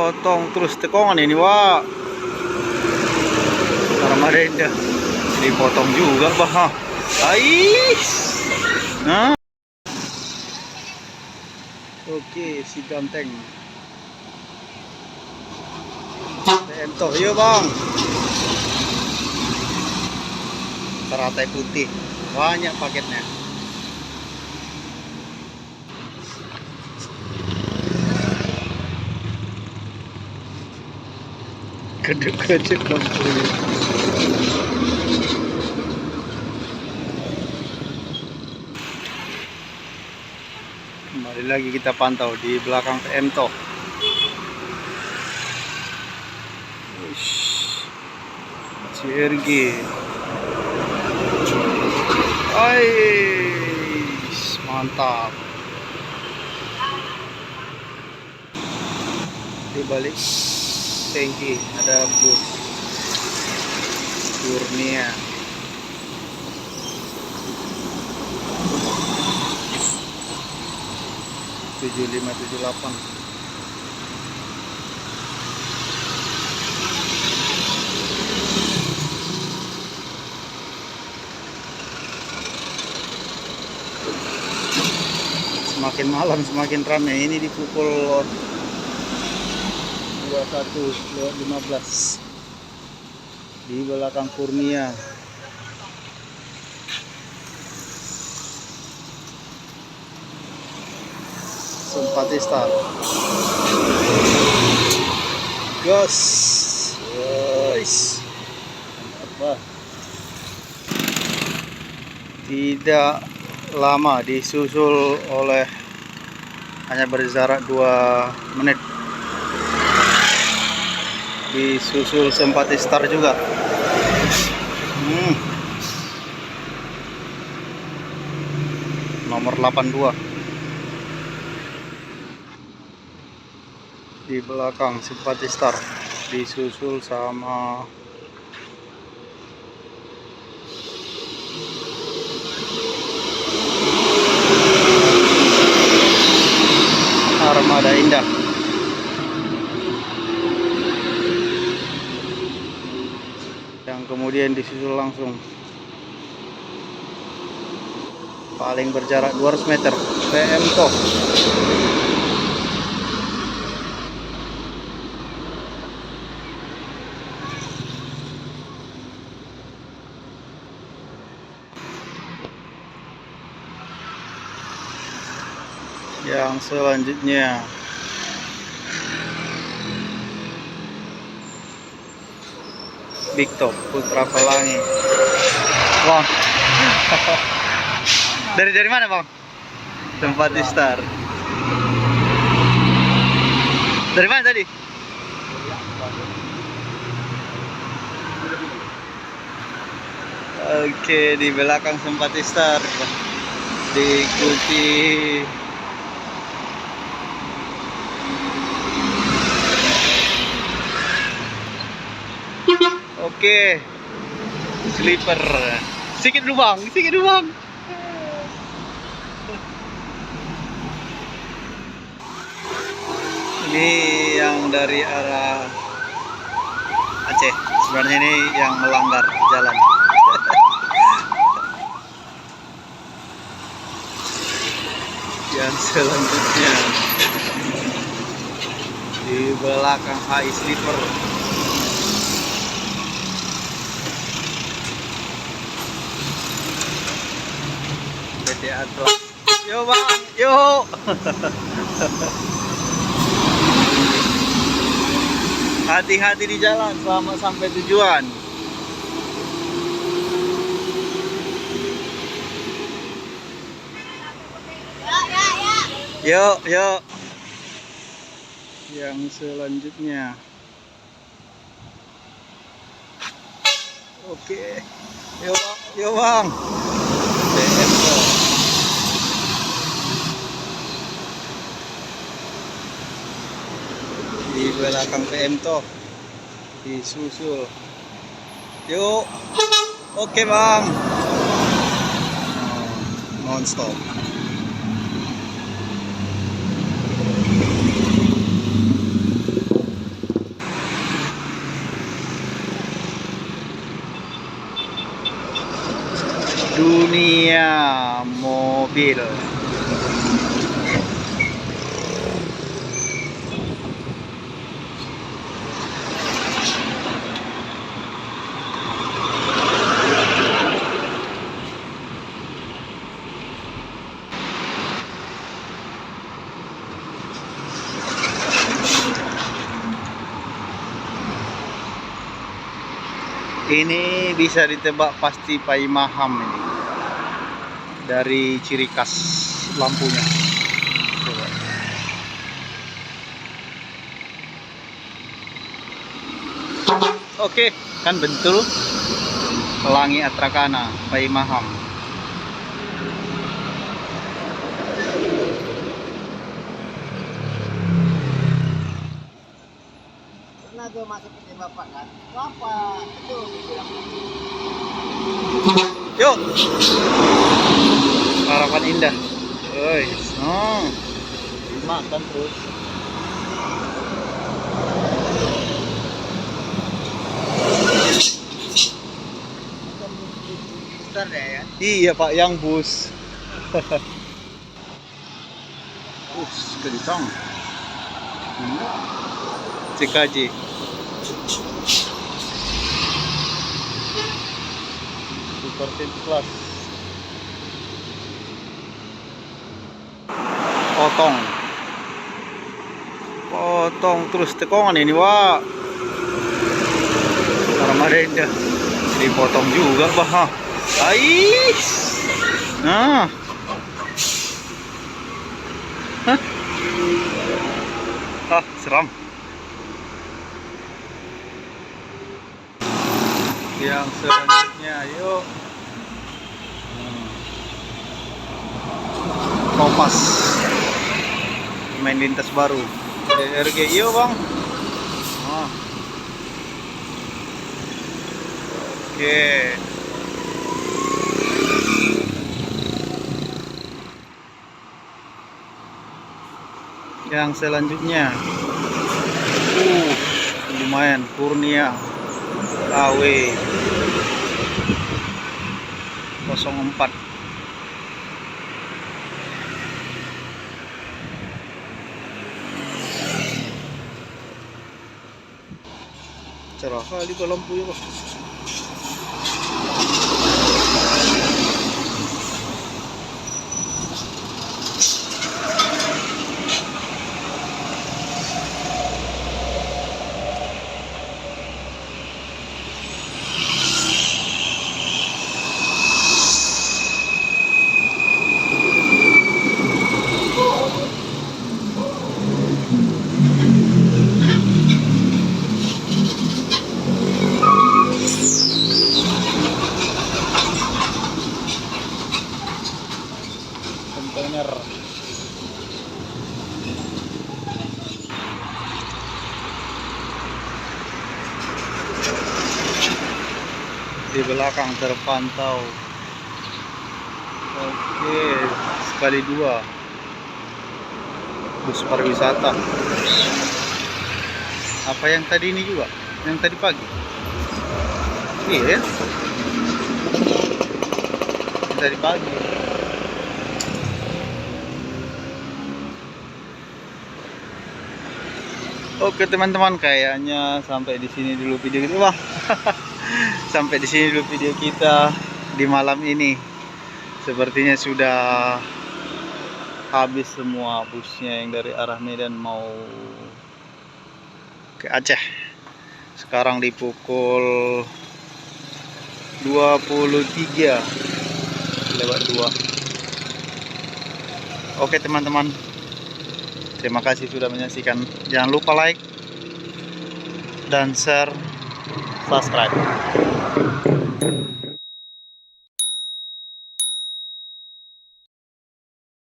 dipotong terus tekongan ini, Wak. Armada indah dipotong juga, bah. Ais. Nah. Oke, si ganteng. Entoh, yuk bang. Teratai putih, banyak paketnya. Keduk-keduk lampunya. Kembali lagi kita pantau di belakang PM Toh. CRG. Ais, mantap. Di balik tangki ada bus Kurnia. Tujuh 7578. Semakin malam semakin ramai. Ini di pukul 21.15 di belakang Kurnia. Simpatistar. Gas. Guys. Apa? Tidak lama disusul oleh hanya berjarak 2 menit. Disusul Simpatistar juga. Nomor 82 di belakang Simpatistar, disusul sama Armada Indah. Yang kemudian disusul langsung paling berjarak 200 meter PM Toh. Yang selanjutnya Big Top Putra Pelangi. Bang. Dari mana, Bang? Simpatistar. Dari mana tadi? Oke, di belakang Simpatistar diikuti oke, Sleeper. Sikit dulu bang. Ini yang dari arah Aceh. Sebenarnya ini yang melanggar jalan. Yang selanjutnya di belakang HI Sleeper. PT Atlas. Yo bang, yuk. Hati-hati di jalan selama sampai tujuan. Yuk. Yang selanjutnya. Oke. Yuk bang. PM Toh. Di belakang PM Toh disusul. Yuk. Oke bang. Non-stop. dunia mobil. Ini bisa ditebak pasti Pai Maham ini. Dari ciri khas lampunya. Coba. Oke, kan betul. Pelangi Atrakana Pai Maham. Pernah gue masuk ke bapak kan, apa itu bilang Yuk, harapan indah. Oi, makan terus. besar deh ya. Iya Pak, yang bus. Kencang. CKJ. Super Plus. Potong terus tekongan ini Wak. Armada dipotong juga Pak. Ais. Nah. Hah? Seram. Yang selanjutnya, yuk. Kompas. Main lintas baru. DRG, yuk Bang. Oke. Yang selanjutnya, lumayan Kurnia KW 04. Cerah kali ke lampunya Pak. Kontainer di belakang terpantau. Oke, sekali dua bus pariwisata. Apa yang tadi ini juga? Yang tadi pagi? Iya, yang tadi pagi. Oke teman-teman, kayaknya sampai di sini dulu video kita, Bang. Sampai di sini dulu video kita di malam ini. Sepertinya sudah habis semua busnya yang dari arah Medan mau ke Aceh. Sekarang di pukul 23:02. Oke teman-teman, terima kasih sudah menyaksikan. Jangan lupa like dan share, subscribe.